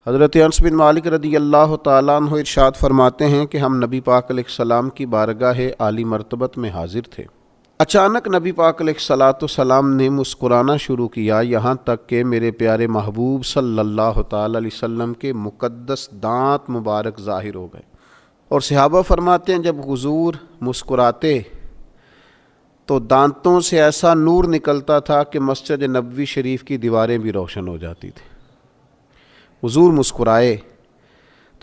حضرت انس بن مالک رضی اللہ تعالیٰ عنہ ارشاد فرماتے ہیں کہ ہم نبی پاک علیہ السلام کی بارگاہ عالی مرتبت میں حاضر تھے۔ اچانک نبی پاک علیہ السلام نے مسکرانا شروع کیا، یہاں تک کہ میرے پیارے محبوب صلی اللہ تعالیٰ علیہ وسلم کے مقدس دانت مبارک ظاہر ہو گئے۔ اور صحابہ فرماتے ہیں جب حضور مسکراتے تو دانتوں سے ایسا نور نکلتا تھا کہ مسجد نبوی شریف کی دیواریں بھی روشن ہو جاتی تھیں۔ حضور مسکرائے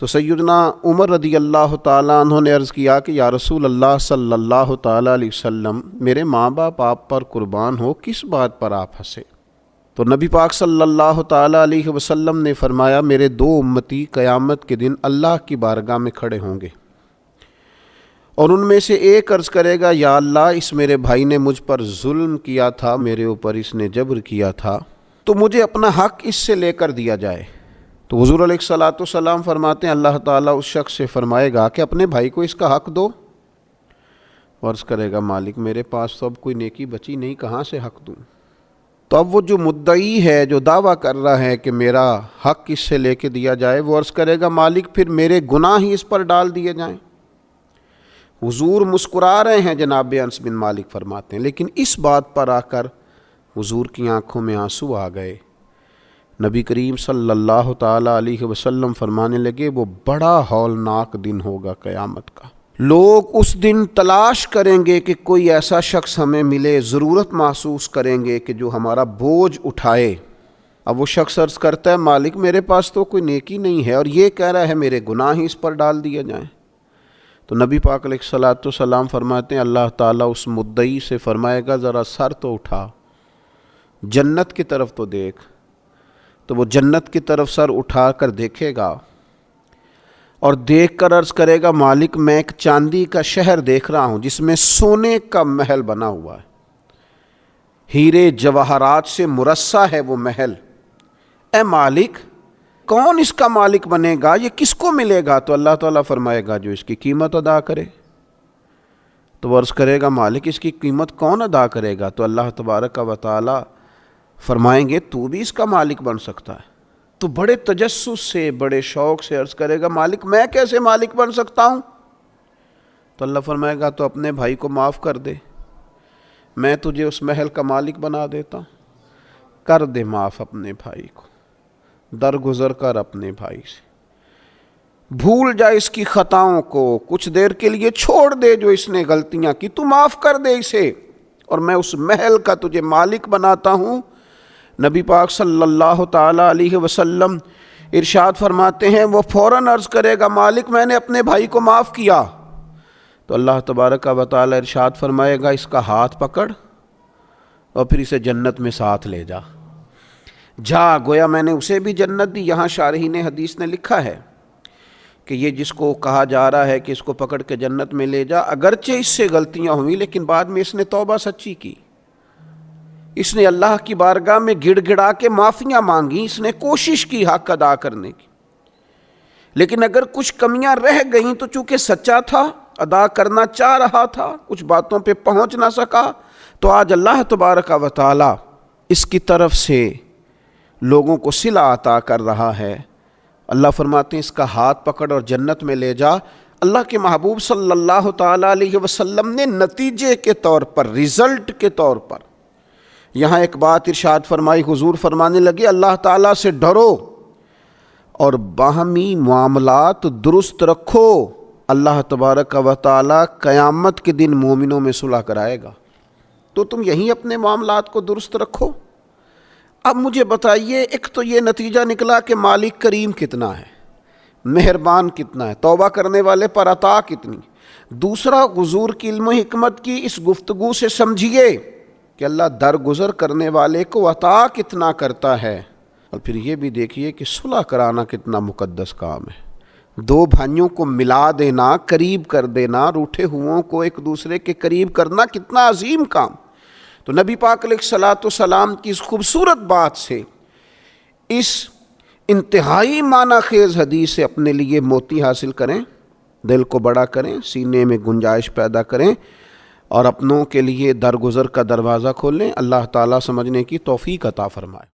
تو سیدنا عمر رضی اللہ تعالیٰ عنہ نے عرض کیا کہ یا رسول اللہ صلی اللہ تعالیٰ علیہ وسلم، میرے ماں باپ آپ پر قربان ہو، کس بات پر آپ ہنسے؟ تو نبی پاک صلی اللہ تعالیٰ علیہ وسلم نے فرمایا، میرے دو امتی قیامت کے دن اللہ کی بارگاہ میں کھڑے ہوں گے اور ان میں سے ایک عرض کرے گا، یا اللہ، اس میرے بھائی نے مجھ پر ظلم کیا تھا، میرے اوپر اس نے جبر کیا تھا، تو مجھے اپنا حق اس سے لے کر دیا جائے۔ تو حضور علیہ السلام فرماتے ہیں اللہ تعالیٰ اس شخص سے فرمائے گا کہ اپنے بھائی کو اس کا حق دو۔ عرض کرے گا، مالک میرے پاس تو اب کوئی نیکی بچی نہیں، کہاں سے حق دوں؟ تو اب وہ جو مدعی ہے، جو دعویٰ کر رہا ہے کہ میرا حق اس سے لے کے دیا جائے، وہ عرض کرے گا، مالک پھر میرے گناہ ہی اس پر ڈال دیے جائیں۔ حضور مسکرا رہے ہیں، جناب انس بن مالک فرماتے ہیں، لیکن اس بات پر آ کر حضور کی آنکھوں میں آنسو آ گئے۔ نبی کریم صلی اللہ تعالیٰ علیہ وسلم فرمانے لگے، وہ بڑا ہولناک دن ہوگا قیامت کا۔ لوگ اس دن تلاش کریں گے کہ کوئی ایسا شخص ہمیں ملے، ضرورت محسوس کریں گے کہ جو ہمارا بوجھ اٹھائے۔ اب وہ شخص عرض کرتا ہے، مالک میرے پاس تو کوئی نیکی نہیں ہے، اور یہ کہہ رہا ہے میرے گناہ ہی اس پر ڈال دیے جائیں۔ تو نبی پاک علیہ السلام فرماتے ہیں اللہ تعالیٰ اس مدعی سے فرمائے گا، ذرا سر تو اٹھا، جنت کی طرف تو دیکھ۔ تو وہ جنت کی طرف سر اٹھا کر دیکھے گا اور دیکھ کر عرض کرے گا، مالک میں ایک چاندی کا شہر دیکھ رہا ہوں جس میں سونے کا محل بنا ہوا ہے، ہیرے جواہرات سے مرصع ہے وہ محل۔ اے مالک، کون اس کا مالک بنے گا؟ یہ کس کو ملے گا؟ تو اللہ تعالیٰ فرمائے گا، جو اس کی قیمت ادا کرے۔ تو وہ عرض کرے گا، مالک اس کی قیمت کون ادا کرے گا؟ تو اللہ تبارک و تعالیٰ فرمائیں گے، تو بھی اس کا مالک بن سکتا ہے۔ تو بڑے تجسس سے، بڑے شوق سے عرض کرے گا، مالک میں کیسے مالک بن سکتا ہوں؟ تو اللہ فرمائے گا، تو اپنے بھائی کو معاف کر دے، میں تجھے اس محل کا مالک بنا دیتا ہوں۔ کر دے معاف اپنے بھائی کو، درگزر کر اپنے بھائی سے، بھول جا اس کی خطاؤں کو، کچھ دیر کے لیے چھوڑ دے جو اس نے غلطیاں کی، تو معاف کر دے اسے، اور میں اس محل کا تجھے مالک بناتا ہوں۔ نبی پاک صلی اللہ تعالیٰ علیہ وسلم ارشاد فرماتے ہیں، وہ فوراً عرض کرے گا، مالک میں نے اپنے بھائی کو معاف کیا۔ تو اللہ تبارک و تعالیٰ ارشاد فرمائے گا، اس کا ہاتھ پکڑ اور پھر اسے جنت میں ساتھ لے جا۔ گویا میں نے اسے بھی جنت دی۔ یہاں شارحین حدیث نے لکھا ہے کہ یہ جس کو کہا جا رہا ہے کہ اس کو پکڑ کے جنت میں لے جا، اگرچہ اس سے غلطیاں ہوئیں لیکن بعد میں اس نے توبہ سچی کی، اس نے اللہ کی بارگاہ میں گڑ گڑا کے معافیاں مانگی، اس نے کوشش کی حق ادا کرنے کی، لیکن اگر کچھ کمیاں رہ گئیں تو چونکہ سچا تھا، ادا کرنا چاہ رہا تھا، کچھ باتوں پہ پہنچ نہ سکا، تو آج اللہ تبارک و تعالی اس کی طرف سے لوگوں کو صلہ عطا کر رہا ہے۔ اللہ فرماتے ہیں، اس کا ہاتھ پکڑ اور جنت میں لے جا۔ اللہ کے محبوب صلی اللہ تعالیٰ علیہ وسلم نے نتیجے کے طور پر، رزلٹ کے طور پر یہاں ایک بات ارشاد فرمائی۔ حضور فرمانے لگے، اللہ تعالیٰ سے ڈرو اور باہمی معاملات درست رکھو، اللہ تبارک و تعالیٰ قیامت کے دن مومنوں میں صلح کرائے گا، تو تم یہیں اپنے معاملات کو درست رکھو۔ اب مجھے بتائیے، ایک تو یہ نتیجہ نکلا کہ مالک کریم کتنا ہے، مہربان کتنا ہے، توبہ کرنے والے پر عطا کتنی۔ دوسرا، حضور کی علم و حکمت کی اس گفتگو سے سمجھیے کہ اللہ درگزر کرنے والے کو عطا کتنا کرتا ہے، اور پھر یہ بھی دیکھیے کہ صلح کرانا کتنا مقدس کام ہے۔ دو بھائیوں کو ملا دینا، قریب کر دینا، روٹھے ہوئوں کو ایک دوسرے کے قریب کرنا کتنا عظیم کام۔ تو نبی پاک علیہ السلام کی اس خوبصورت بات سے، اس انتہائی معنی خیز حدیث سے اپنے لیے موتی حاصل کریں، دل کو بڑا کریں، سینے میں گنجائش پیدا کریں، اور اپنوں کے لیے درگزر کا دروازہ کھولیں۔ اللہ تعالیٰ سمجھنے کی توفیق عطا فرمائے۔